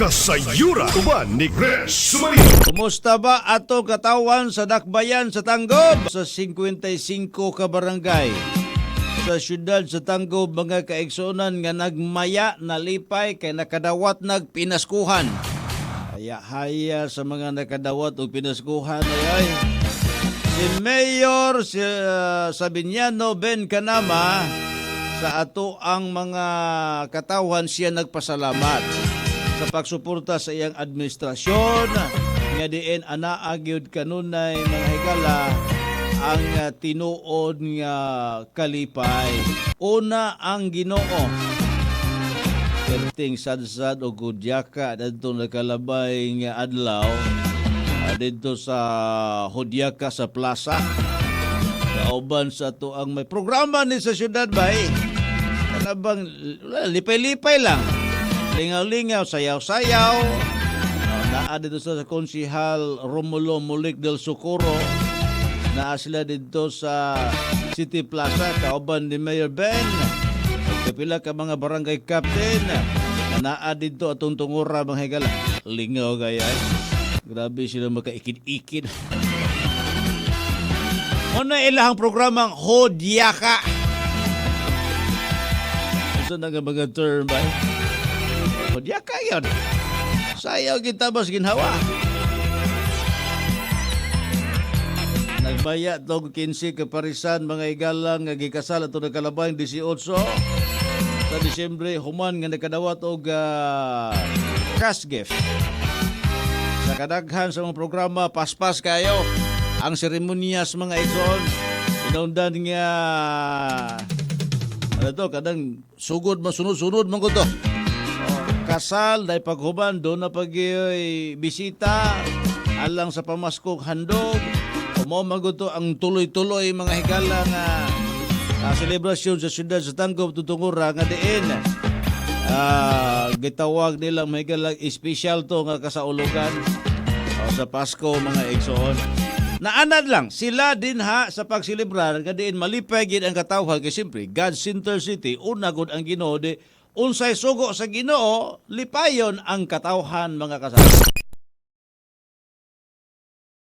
Kasayura uban ni Chris Sumario. Kumusta ba ato katawan sa dakbayan sa Tanggob? Sa 55 ka barangay sa syudad sa Tanggob, mga kaigsunan nga nagmaya, nalipay, kay nakadawat nagpinaskuhan. Haya sa mga nakadawat o pinaskuhan ay si Mayor Sabiniano Ben Canama, sa ato ang mga katawan siya nagpasalamat sa pagsuporta sa iyang administrasyon nga diin anaagyod kanunay mga higala ang tinuod nga kalipay. Una ang Ginoo, kerting sadsad o gudyaka dito nakalabay nga adlaw dito sa Hudyaka sa plaza. Kauban sa to ang may programa ni sa syudad bay. Kanabang lipay-lipay lang. Lingaw-lingaw, sayaw-sayaw. Naa dito sa Konsihal Romulo Mulik del Socorro. Naa sila dito sa City Plaza, kauban ni Mayor Ben. Kapila ka mga barangay captain. Naa dito atong tungura mga higala. Lingaw gaya. Grabe sila makaikid-ikid. Ano ilahang programang Hudyaka? Gusto na nga mga term ba? Hudyaka yun. Sayaw kita mas ginhawa. Nagbaya tong 15 kaparisan mga igalang nga gikasal ato nagkalabayng 18 sa Disyembre human nga nakadawat og cash gift. Sa kadaghan sa mga programa paspas kayo ang seremonyas mga igsoon. Inaundan nga ano to, kadang sugod masunod-sunod man ko to. Kasal, dahil paghuban, doon na bisita, alang sa pamaskog handog, umaguto ang tuloy-tuloy mga higala nga selebrasyon sa syudad sa Tanggob, tutungura nga diin. Gitawag nilang mga higala, espesyal to nga kasaulugan sa Pasko mga igsoon. Naanad lang, sila din sa pagsilibrar, nga diin malipay gid ang katawhan, kasi siyempre, God Center City, una gud ang Ginoo, unsay sugo sa Ginoo, lipayon ang katawhan mga kasama.